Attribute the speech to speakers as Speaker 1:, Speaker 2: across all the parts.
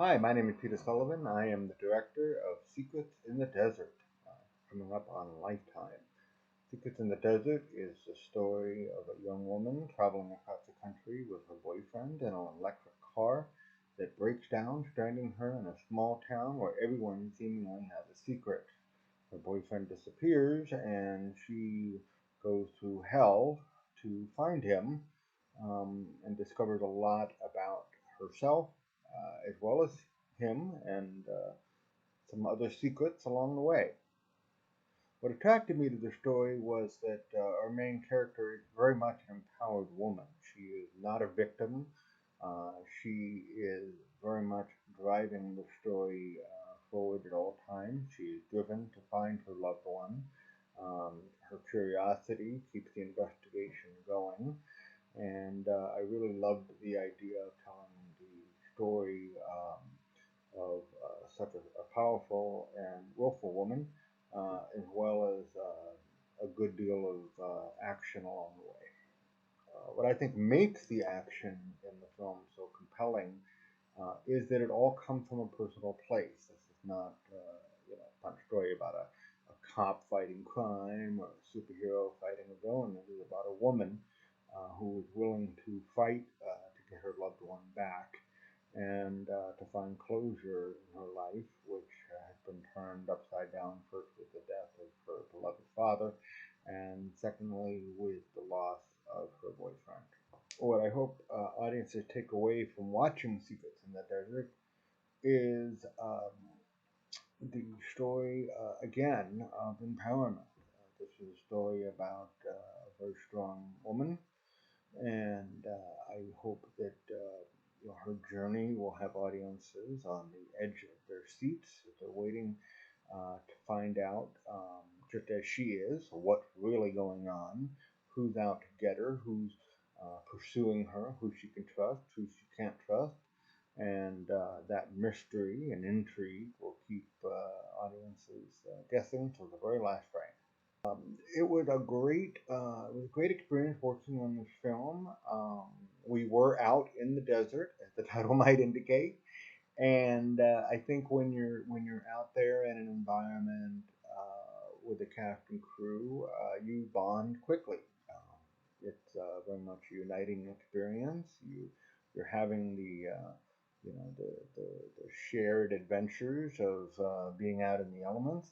Speaker 1: Hi, my name is Peter Sullivan. I am the director of Secrets in the Desert, coming up on Lifetime. Secrets in the Desert is the story of a young woman traveling across the country with her boyfriend in an electric car that breaks down, stranding her in a small town where everyone seemingly has a secret. Her boyfriend disappears, and she goes through hell to find him, and discovers a lot about herself, as well as him, and some other secrets along the way. What attracted me to the story was that our main character is very much an empowered woman. She is not a victim. She is very much driving the story forward at all times. She is driven to find her loved one. Her curiosity keeps the investigation going, and I really loved the idea of telling the story of such a powerful and willful woman, as well as a good deal of action along the way. What I think makes the action in the film so compelling is that it all comes from a personal place. This is not, a fun story about a cop fighting crime or a superhero fighting a villain. It is about a woman who is willing to fight to get her loved one back and to find closure in her life, which has been turned upside down, first with the death of her beloved father, and secondly with the loss of her boyfriend. What I hope audiences take away from watching Secrets in the Desert is the story, again, of empowerment. This is a story about a very strong woman, and I hope that her journey will have audiences on the edge of their seats as they're waiting to find out, just as she is, what's really going on, who's out to get her, who's pursuing her, who she can trust, who she can't trust, and that mystery and intrigue will keep audiences guessing till the very last frame. It was a great experience working on this film. We were out in the desert, as the title might indicate, and I think when you're out there in an environment with a cast and crew, you bond quickly. It's very much a uniting experience. You're having the shared adventures of being out in the elements,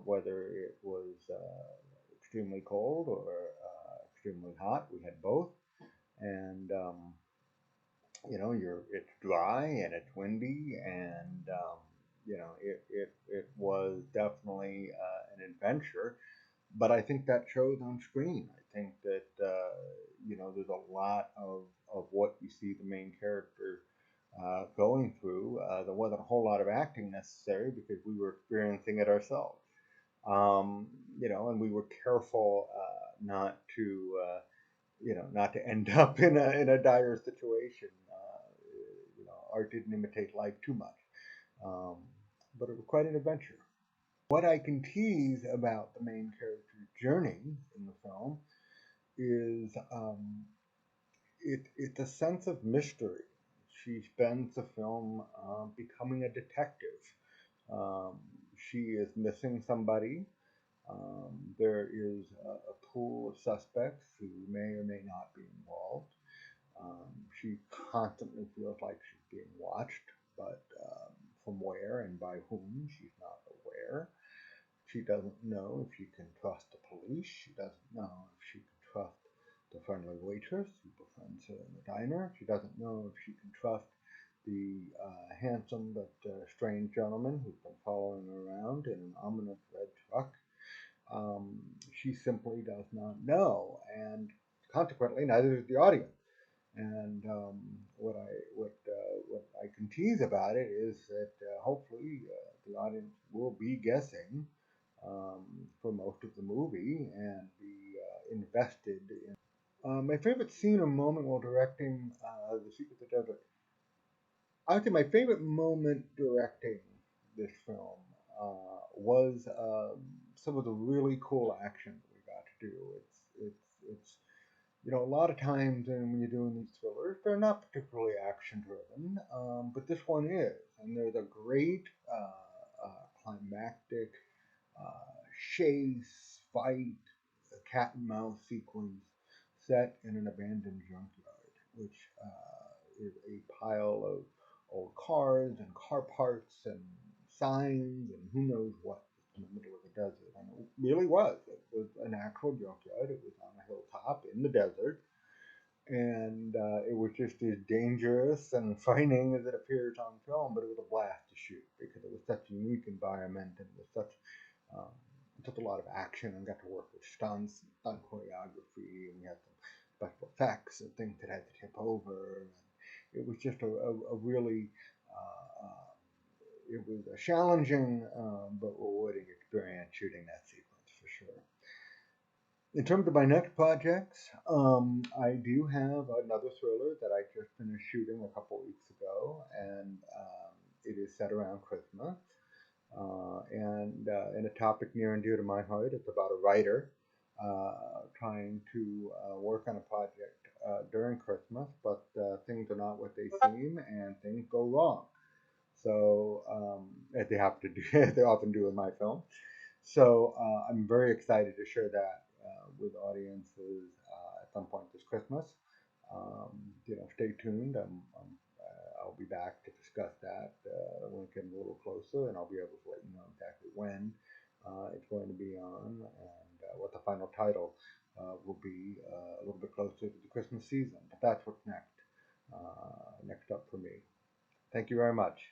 Speaker 1: whether it was extremely cold or extremely hot. We had both, and it's dry and it's windy, and it was definitely an adventure. But I think that shows on screen. I think that there's a lot of what you see the main character going through. There wasn't a whole lot of acting necessary because we were experiencing it ourselves. And we were careful not to end up in a dire situation. Art didn't imitate life too much, um, but it was quite an adventure. What I can tease about the main character's journey in the film is it's a sense of mystery. She spends the film becoming a detective. Um, she is missing somebody. There is a pool of suspects who may or may not be involved. She constantly feels like she's being watched, but from where and by whom, she's not aware. She doesn't know if she can trust the police. She doesn't know if she can trust the friendly waitress who befriends her in the diner. She doesn't know if she can trust the handsome but strange gentleman who's been following her around in an ominous red truck. She simply does not know, and consequently, neither does the audience. And what I can tease about it is that hopefully the audience will be guessing um, for most of the movie and be invested in. My favorite scene or moment while directing The Secret of the Desert. I would say my favorite moment directing this film was some of the really cool action that we got to do. It's A lot of times when you're doing these thrillers, they're not particularly action driven, but this one is. And there's a great climactic chase, fight, a cat and mouse sequence set in an abandoned junkyard, which is a pile of old cars and car parts and signs and who knows what in the middle of the desert. And it really was. It was an actual junkyard. It was on a hilltop in the desert. And it was just as dangerous and frightening as it appears on film, but it was a blast to shoot because it was such a unique environment and it was um, such a lot of action and got to work with stunts, stunt choreography, and we had some special effects and things that had to tip over. And it was just a really it was a challenging but rewarding experience shooting that sequence for sure. In terms of my next projects, I do have another thriller that I just finished shooting a couple weeks ago, and it is set around Christmas. And a topic near and dear to my heart. It's about a writer trying to work on a project during Christmas, but things are not what they seem, and things go wrong. So, as they have to do, as they often do in my film. So, I'm very excited to share that with audiences at some point this Christmas. Stay tuned. I'll be back to discuss that when it gets a little closer, and I'll be able to let you know exactly when it's going to be on and what the final title will be a little bit closer to the Christmas season. But that's what's next up for me. Thank you very much.